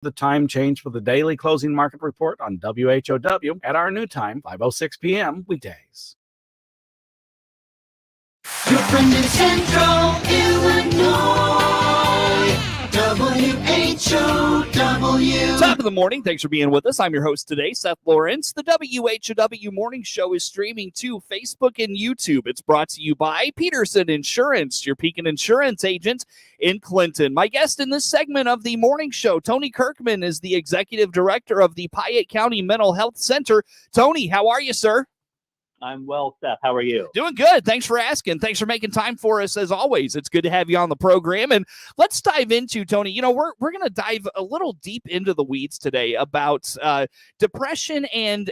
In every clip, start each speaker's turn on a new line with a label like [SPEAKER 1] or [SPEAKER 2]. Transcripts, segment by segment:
[SPEAKER 1] The time change for the daily closing market report on WHOW at our new time, 5:06 p.m. weekdays.
[SPEAKER 2] Your friend in Central Illinois, WHOW.
[SPEAKER 3] Top of the morning. Thanks for being with us. I'm your host today, Seth Lawrence. The WHOW Morning Show is streaming to Facebook and YouTube. It's brought to you by Peterson Insurance, your Pekin Insurance agent in Clinton. My guest in this segment of the morning show, Tony Kirkman, is the executive director of the Piatt County Mental Health Center. Tony, how are you, sir?
[SPEAKER 4] I'm well, Seth. How are you?
[SPEAKER 3] Doing good. Thanks for asking. Thanks for making time for us, as always. It's good to have you on the program. And let's dive into, Tony, we're going to dive a little deep into the weeds today about depression and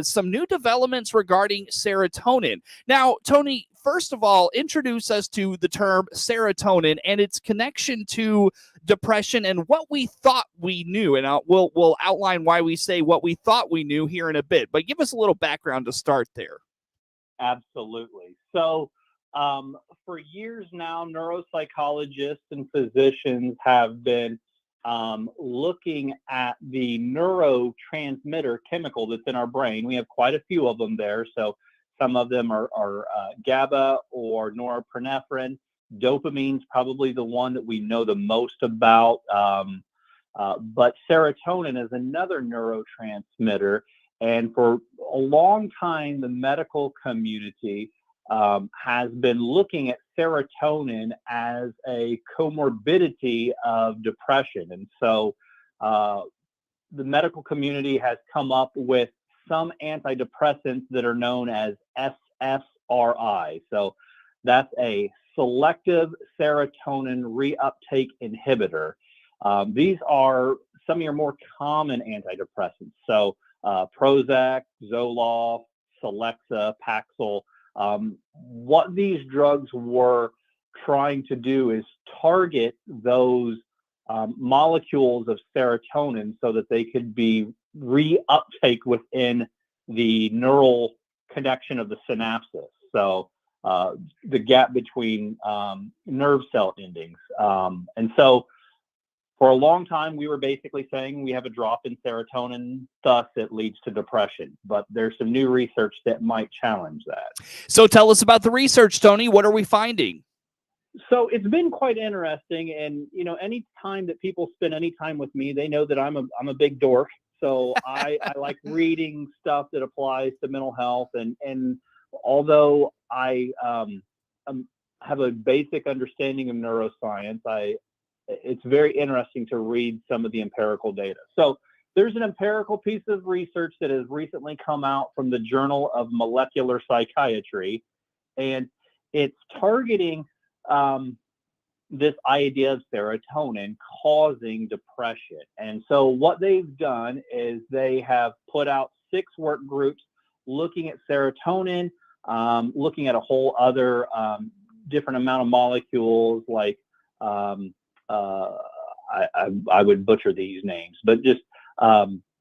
[SPEAKER 3] some new developments regarding serotonin. Now, Tony, first of all, introduce us to the term serotonin and its connection to depression and what we thought we knew. And we'll outline why we say what we thought we knew here in a bit. But give us a little background to start there.
[SPEAKER 4] Absolutely. So for years now, neuropsychologists and physicians have been looking at the neurotransmitter chemical that's in our brain. We have quite a few of them there. So some of them are GABA or norepinephrine. Dopamine's probably the one that we know the most about. But serotonin is another neurotransmitter. And for a long time, the medical community has been looking at serotonin as a comorbidity of depression. And so the medical community has come up with some antidepressants that are known as SSRI. So that's a selective serotonin reuptake inhibitor. These are some of your more common antidepressants. So Prozac, Zoloft, Celexa, Paxil. What these drugs were trying to do is target those molecules of serotonin so that they could be reuptake within the neural connection of the synapses. So the gap between nerve cell endings. And so for a long time, we were basically saying we have a drop in serotonin, thus it leads to depression. But there's some new research that might challenge that.
[SPEAKER 3] So tell us about the research, Tony. What are we finding?
[SPEAKER 4] So it's been quite interesting. And, any time that people spend any time with me, they know that I'm a big dork. So I like reading stuff that applies to mental health. And although I have a basic understanding of neuroscience, it's very interesting to read some of the empirical data. So there's an empirical piece of research that has recently come out from the Journal of Molecular Psychiatry, and it's targeting this idea of serotonin causing depression. And so what they've done is they have put out 6 work groups looking at serotonin, looking at a whole other different amount of molecules like I would butcher these names, but just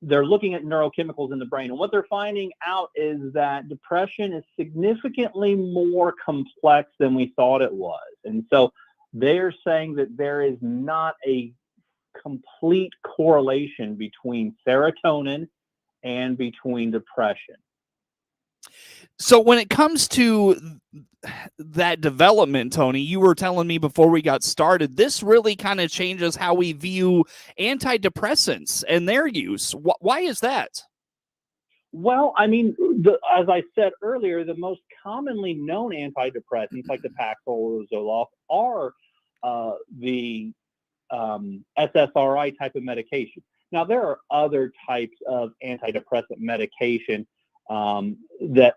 [SPEAKER 4] they're looking at neurochemicals in the brain. And what they're finding out is that depression is significantly more complex than we thought it was. And so they're saying that there is not a complete correlation between serotonin and between depression.
[SPEAKER 3] So when it comes to that development, Tony, you were telling me before we got started, this really kind of changes how we view antidepressants and their use. Why is that?
[SPEAKER 4] Well, I mean, as I said earlier, the most commonly known antidepressants like the Paxil or Zoloft are the SSRI type of medication. Now, there are other types of antidepressant medication that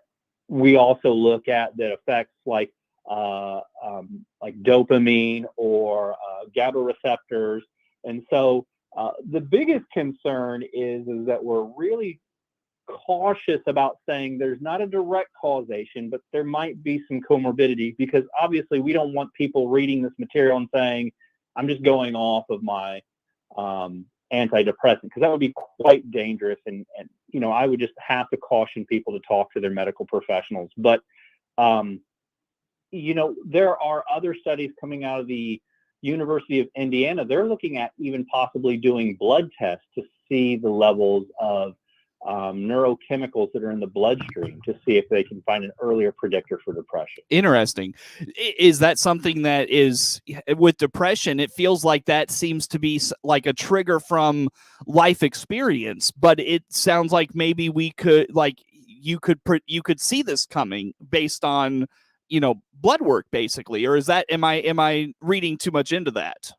[SPEAKER 4] we also look at that affects like dopamine or GABA receptors. And so the biggest concern is that we're really cautious about saying there's not a direct causation, but there might be some comorbidity, because obviously we don't want people reading this material and saying, I'm just going off of my antidepressant, because that would be quite dangerous. And I would just have to caution people to talk to their medical professionals. But, there are other studies coming out of the University of Indiana, they're looking at even possibly doing blood tests to see the levels of neurochemicals that are in the bloodstream to see if they can find an earlier predictor for depression.
[SPEAKER 3] Interesting. Is that something that is with depression? It feels like that seems to be like a trigger from life experience, but it sounds like maybe we could, like, you could see this coming based on, blood work, basically. Or is that, am I reading too much into that?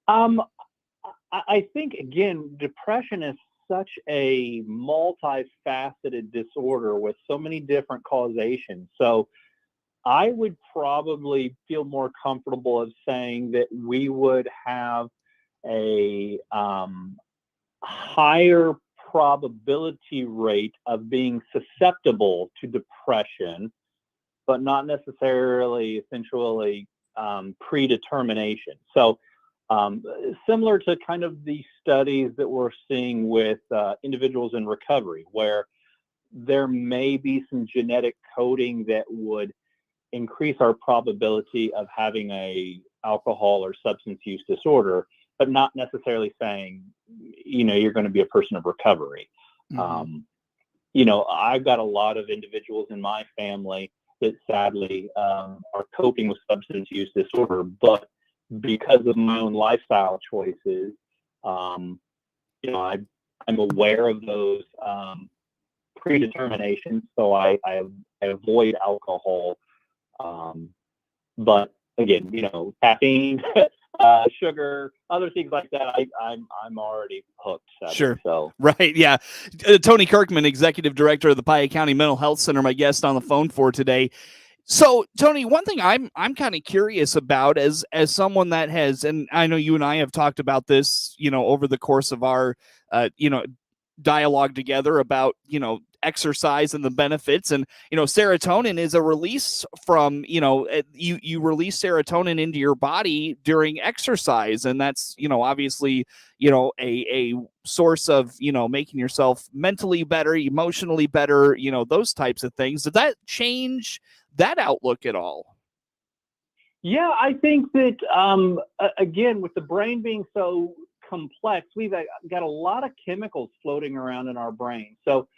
[SPEAKER 4] I think, again, depression is such a multifaceted disorder with so many different causations. So I would probably feel more comfortable of saying that we would have a higher probability rate of being susceptible to depression, but not necessarily essentially predetermination. So similar to kind of the studies that we're seeing with individuals in recovery, where there may be some genetic coding that would increase our probability of having a alcohol or substance use disorder, but not necessarily saying, you're going to be a person of recovery. Mm-hmm. I've got a lot of individuals in my family that sadly are coping with substance use disorder, but because of my own lifestyle choices, I'm aware of those predeterminations, so I avoid alcohol. But again, caffeine, sugar, other things like that, I'm already hooked.
[SPEAKER 3] Sure.
[SPEAKER 4] So
[SPEAKER 3] right, yeah. Tony Kirkman, Executive Director of the Piatt County Mental Health Center, my guest on the phone for today. So, Tony, one thing I'm kind of curious about as someone that has, and I know you and I have talked about this, over the course of our, dialogue together about, exercise and the benefits, and, serotonin is a release from, you release serotonin into your body during exercise. And that's, obviously, a source of, making yourself mentally better, emotionally better, those types of things. Did that change that outlook at all?
[SPEAKER 4] Yeah, I think that, again, with the brain being so complex, we've got a lot of chemicals floating around in our brain. So,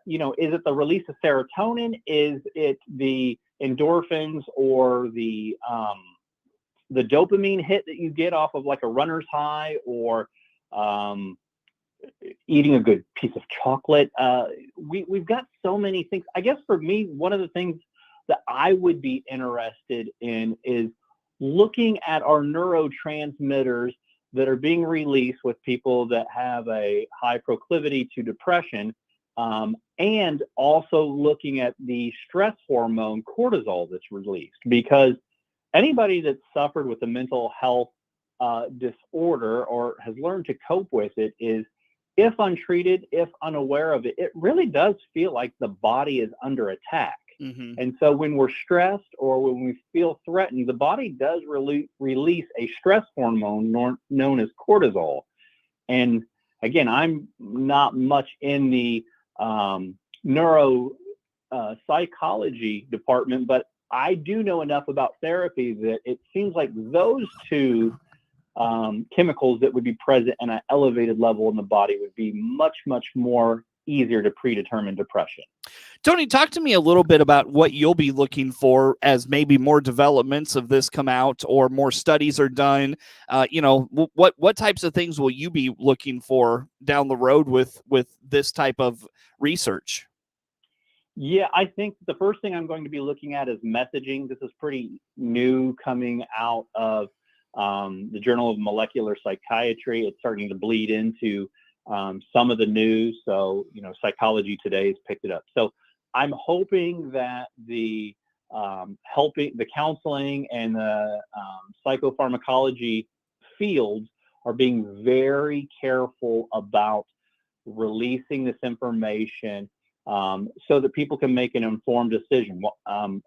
[SPEAKER 4] is it the release of serotonin? Is it the endorphins or the dopamine hit that you get off of like a runner's high, or eating a good piece of chocolate? We've got so many things. I guess for me, one of the things that I would be interested in is looking at our neurotransmitters that are being released with people that have a high proclivity to depression, and also looking at the stress hormone cortisol that's released. Because anybody that's suffered with a mental health disorder or has learned to cope with it is, if untreated, if unaware of it, it really does feel like the body is under attack. Mm-hmm. And so when we're stressed or when we feel threatened, the body does release a stress hormone known as cortisol. And again, I'm not much in the psychology department, but I do know enough about therapy that it seems like those two chemicals that would be present in an elevated level in the body would be much, much more easier to predetermine depression.
[SPEAKER 3] Tony, talk to me a little bit about what you'll be looking for as maybe more developments of this come out or more studies are done. What types of things will you be looking for down the road with this type of research?
[SPEAKER 4] Yeah, I think the first thing I'm going to be looking at is messaging. This is pretty new, coming out of the Journal of Molecular Psychiatry. It's starting to bleed into some of the news. So, Psychology Today has picked it up. So I'm hoping that the counseling and the psychopharmacology fields are being very careful about releasing this information so that people can make an informed decision.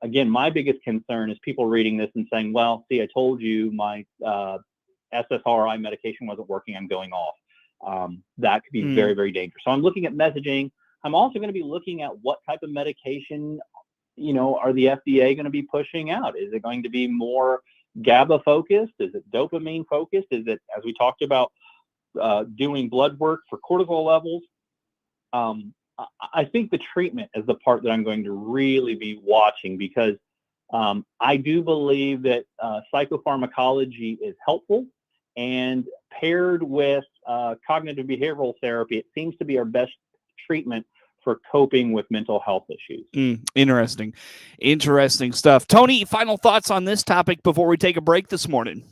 [SPEAKER 4] Again, my biggest concern is people reading this and saying, well, see, I told you my SSRI medication wasn't working, I'm going off. That could be very, very dangerous. So I'm looking at messaging. I'm also going to be looking at what type of medication, are the FDA going to be pushing out? Is it going to be more GABA focused? Is it dopamine focused? Is it, as we talked about, doing blood work for cortisol levels? I think the treatment is the part that I'm going to really be watching, because I do believe that psychopharmacology is helpful, and paired with cognitive behavioral therapy, it seems to be our best treatment for coping with mental health issues.
[SPEAKER 3] Interesting stuff. Tony, final thoughts on this topic before we take a break this morning?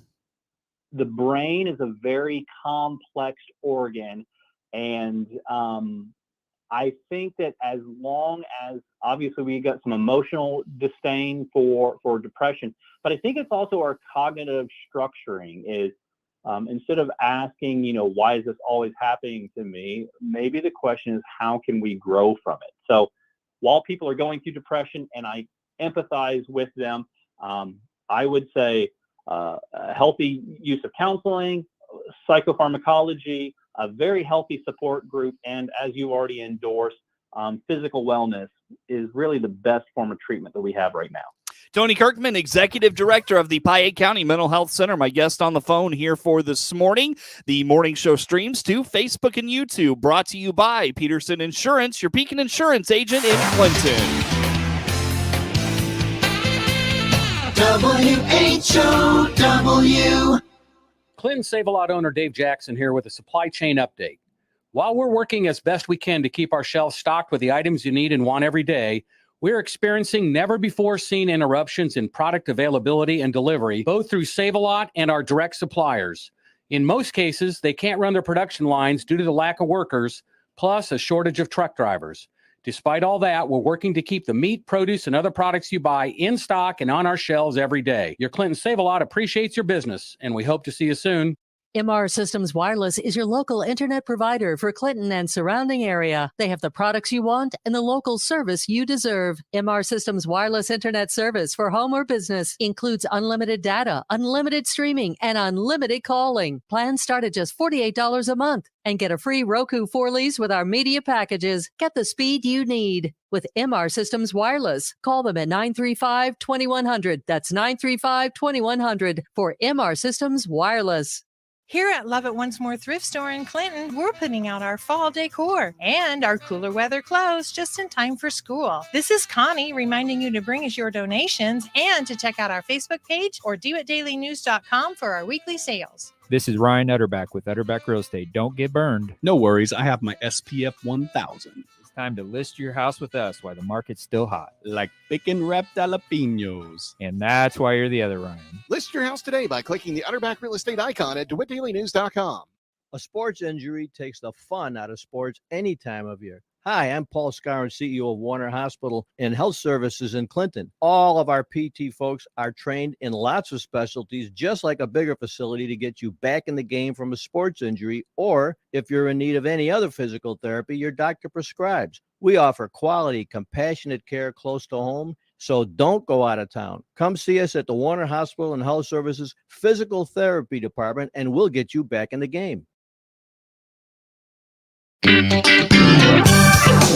[SPEAKER 4] The brain is a very complex organ, and I think that as long as, obviously, we got some emotional disdain for depression, but I think it's also our cognitive structuring is, instead of asking, why is this always happening to me? Maybe the question is, how can we grow from it? So while people are going through depression, and I empathize with them, I would say a healthy use of counseling, psychopharmacology, a very healthy support group, and as you already endorsed, physical wellness is really the best form of treatment that we have right now.
[SPEAKER 3] Tony Kirkman, Executive Director of the Piatt County Mental Health Center, my guest on the phone here for this morning. The morning show streams to Facebook and YouTube, brought to you by Peterson Insurance, your Pekin Insurance agent in Clinton.
[SPEAKER 2] WHOW.
[SPEAKER 5] Clinton Save-A-Lot owner Dave Jackson here with a supply chain update. While we're working as best we can to keep our shelves stocked with the items you need and want every day, we're experiencing never-before-seen interruptions in product availability and delivery, both through Save-A-Lot and our direct suppliers. In most cases, they can't run their production lines due to the lack of workers, plus a shortage of truck drivers. Despite all that, we're working to keep the meat, produce, and other products you buy in stock and on our shelves every day. Your Clinton Save-A-Lot appreciates your business, and we hope to see you soon.
[SPEAKER 6] MR Systems Wireless is your local internet provider for Clinton and surrounding area. They have the products you want and the local service you deserve. MR Systems Wireless Internet service for home or business includes unlimited data, unlimited streaming, and unlimited calling. Plans start at just $48 a month. And get a free Roku 4-lease with our media packages. Get the speed you need with MR Systems Wireless. Call them at 935-2100. That's 935-2100 for MR Systems Wireless.
[SPEAKER 7] Here at Love It Once More Thrift Store in Clinton, we're putting out our fall decor and our cooler weather clothes just in time for school. This is Connie reminding you to bring us your donations and to check out our Facebook page or doitdailynews.com for our weekly sales.
[SPEAKER 8] This is Ryan Utterback with Utterback Real Estate. Don't get burned.
[SPEAKER 9] No worries, I have my SPF 1000.
[SPEAKER 8] It's time to list your house with us while the market's still hot.
[SPEAKER 9] Like thick and wrapped jalapenos.
[SPEAKER 8] And that's why you're the other Ryan.
[SPEAKER 10] List your house today by clicking the Utterback Real Estate icon at DeWittDailyNews.com.
[SPEAKER 11] A sports injury takes the fun out of sports any time of year. Hi, I'm Paul Scarron, CEO of Warner Hospital and Health Services in Clinton. All of our PT folks are trained in lots of specialties, just like a bigger facility, to get you back in the game from a sports injury, or if you're in need of any other physical therapy your doctor prescribes. We offer quality, compassionate care close to home, so don't go out of town. Come see us at the Warner Hospital and Health Services Physical Therapy Department, and we'll get you back in the game.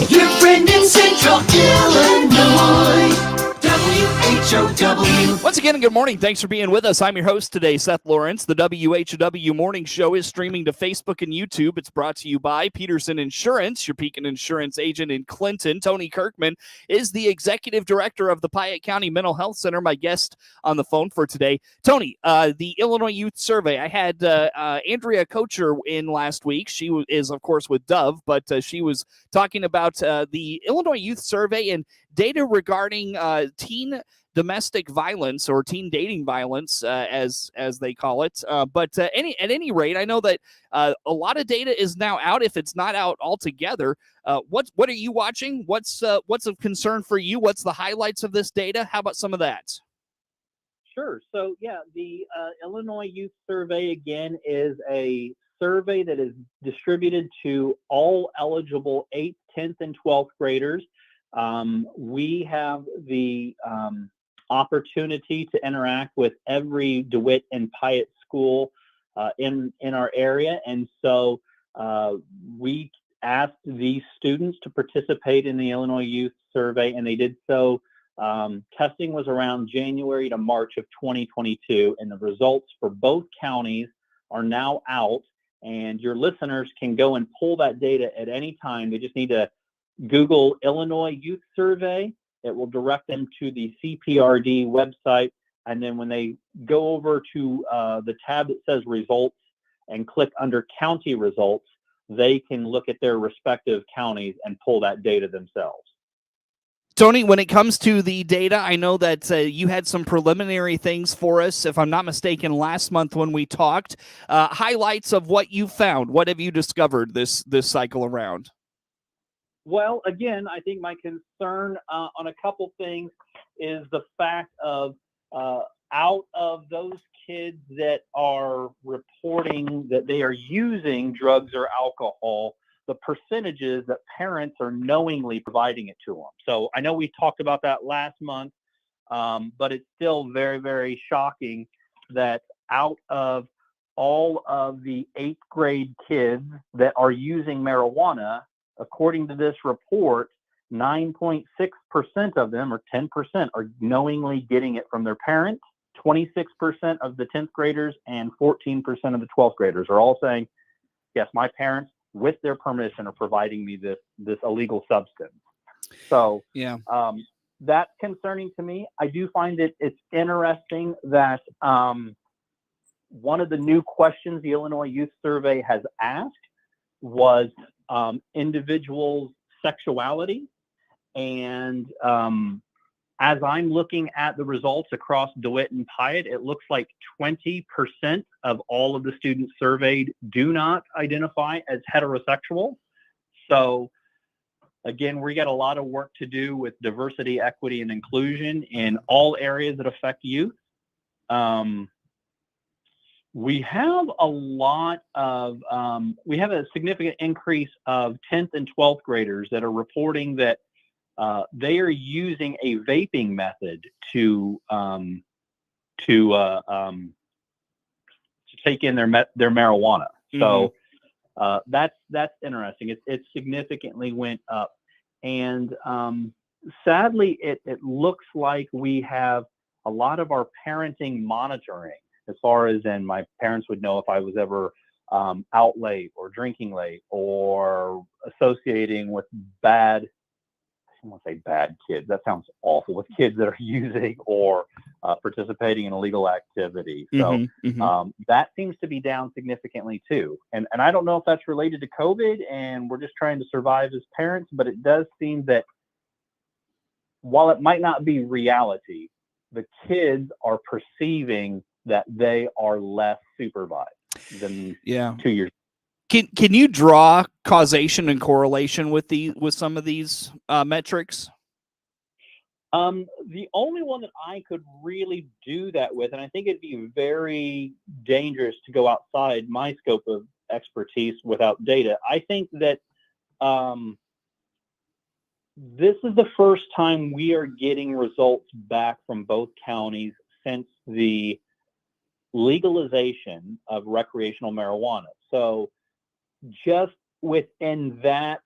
[SPEAKER 2] Your friend in Central Illinois, WHOW.
[SPEAKER 3] Once again, good morning. Thanks for being with us. I'm your host today, Seth Lawrence. The WHOW Morning Show is streaming to Facebook and YouTube. It's brought to you by Peterson Insurance, your Pekin Insurance agent in Clinton. Tony Kirkman is the Executive Director of the Piatt County Mental Health Center, my guest on the phone for today. Tony, the Illinois Youth Survey. I had Andrea Kocher in last week. She is, of course, with Dove, but she was talking about the Illinois Youth Survey and data regarding teen domestic violence, or teen dating violence, as they call it. But at any rate, I know that a lot of data is now out. If it's not out altogether, what are you watching? What's of concern for you? What's the highlights of this data? How about some of that?
[SPEAKER 4] Sure. So, yeah, the Illinois Youth Survey, again, is a survey that is distributed to all eligible 8th, 10th, and 12th graders. We have the opportunity to interact with every DeWitt and Piatt school in our area, and so we asked these students to participate in the Illinois Youth Survey, and they did so Testing was around January to March of 2022, and the results for both counties are now out, and your listeners can go and pull that data at any time. They just need to Google Illinois Youth Survey. It will direct them to the CPRD website, and then when they go over to the tab that says results and click under county results, they can look at their respective counties and pull that data themselves.
[SPEAKER 3] Tony, when it comes to the data, I know that you had some preliminary things for us, if I'm not mistaken, last month when we talked. Highlights of what you found. What have you discovered this cycle around?
[SPEAKER 4] Well, again, I think my concern on a couple things is the fact of out of those kids that are reporting that they are using drugs or alcohol, the percentages that parents are knowingly providing it to them. So I know we talked about that last month, but it's still very, very shocking that out of all of the 8th grade kids that are using marijuana, according to this report, 9.6% of them, or 10%, are knowingly getting it from their parents. 26% of the 10th graders and 14% of the 12th graders are all saying, yes, my parents, with their permission, are providing me this illegal substance. So
[SPEAKER 3] yeah,
[SPEAKER 4] that's concerning to me. I do find it's interesting that one of the new questions the Illinois Youth Survey has asked was individuals' sexuality. And as I'm looking at the results across DeWitt and Piatt, it looks like 20% of all of the students surveyed do not identify as heterosexual. So again, we got a lot of work to do with diversity, equity, and inclusion in all areas that affect youth. We have a significant increase of 10th and 12th graders that are reporting that they are using a vaping method to take in their marijuana. Mm-hmm. So that's interesting. It significantly went up, and sadly, it looks like we have a lot of our parenting monitoring, as far as in my parents would know if I was ever out late or drinking late or associating with bad. I don't want to say bad kids. That sounds awful. With kids that are using or participating in illegal activity. So that seems to be down significantly too. And I don't know if that's related to COVID and we're just trying to survive as parents, but it does seem that while it might not be reality, the kids are perceiving that they are less supervised than 2 years.
[SPEAKER 3] Can you draw causation and correlation with some of these metrics?
[SPEAKER 4] The only one that I could really do that with, and I think it'd be very dangerous to go outside my scope of expertise without data. I think that this is the first time we are getting results back from both counties since the legalization of recreational marijuana. So just within that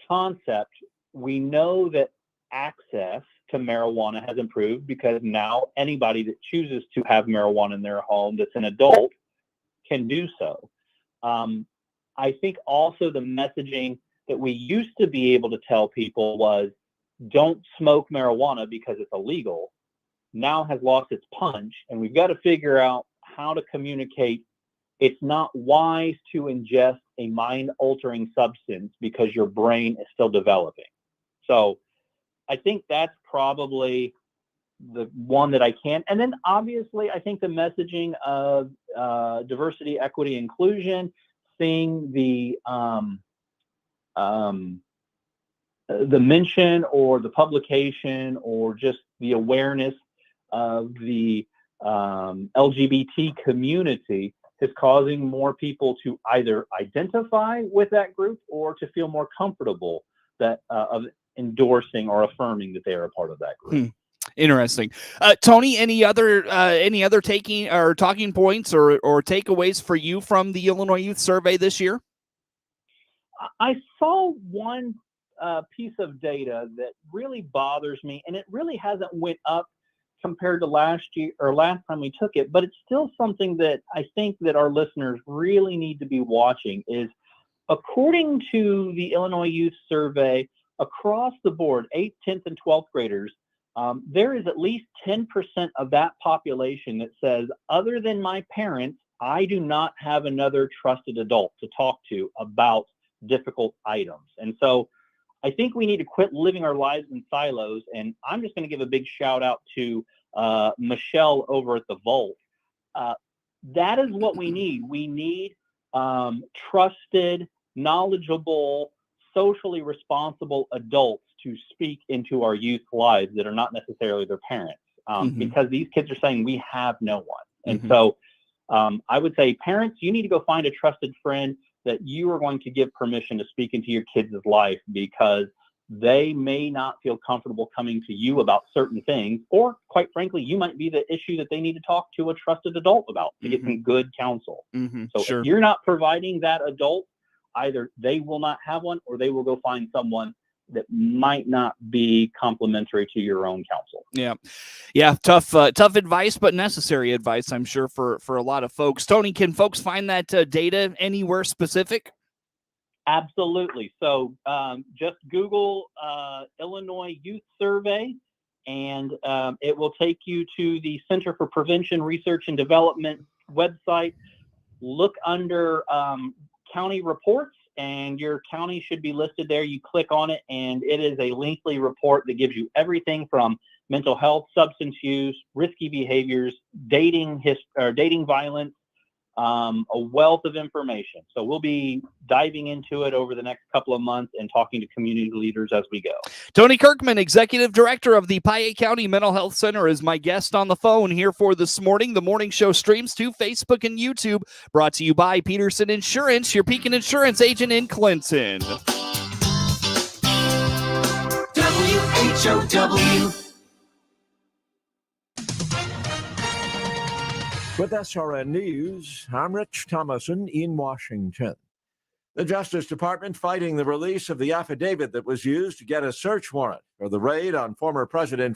[SPEAKER 4] concept, we know that access to marijuana has improved because now anybody that chooses to have marijuana in their home that's an adult can do so. I think also the messaging that we used to be able to tell people was don't smoke marijuana because it's illegal now has lost its punch, and we've got to figure out how to communicate it's not wise to ingest a mind-altering substance because your brain is still developing. So I think that's probably the one that I can. And then obviously, I think the messaging of diversity, equity, inclusion, seeing the mention or the publication or just the awareness of the LGBT community is causing more people to either identify with that group or to feel more comfortable that of endorsing or affirming that they are a part of that group.
[SPEAKER 3] Interesting. Tony, any other taking or talking points or takeaways for you from the Illinois Youth Survey this year?
[SPEAKER 4] I saw one piece of data that really bothers me, and it really hasn't went up compared to last year or last time we took it, but it's still something that I think that our listeners really need to be watching. Is according to the Illinois Youth Survey, across the board, 8th, 10th, and 12th graders, there is at least 10% of that population that says, other than my parents, I do not have another trusted adult to talk to about difficult items. And so I think we need to quit living our lives in silos. And I'm just going to give a big shout out to Michelle over at the Vault. That is what we need. We need trusted, knowledgeable, socially responsible adults to speak into our youth lives that are not necessarily their parents, because these kids are saying we have no one. And so I would say, parents, you need to go find a trusted friend that you are going to give permission to speak into your kids' life, because they may not feel comfortable coming to you about certain things, or quite frankly, you might be the issue that they need to talk to a trusted adult about to get some good counsel. So if you're not providing that adult, either they will not have one, or they will go find someone that might not be complementary to your own counsel.
[SPEAKER 3] Yeah. Tough advice, but necessary advice, I'm sure, for a lot of folks. Tony, can folks find that data anywhere specific?
[SPEAKER 4] Absolutely. So just Google Illinois Youth Survey, and it will take you to the Center for Prevention, Research, and Development website. Look under county reports, and your county should be listed there. You click on it, and it is a lengthy report that gives you everything from mental health, substance use, risky behaviors, dating violence, a wealth of information. So we'll be diving into it over the next couple of months and talking to community leaders as we go.
[SPEAKER 3] Tony Kirkman, Executive Director of the Piatt County Mental Health Center, is my guest on the phone here for this morning. The morning show streams to Facebook and YouTube, brought to you by Peterson Insurance, your Pekin Insurance agent in Clinton.
[SPEAKER 2] WHOW.
[SPEAKER 12] With SRN News, I'm Rich Thomason in Washington. The Justice Department fighting the release of the affidavit that was used to get a search warrant for the raid on former President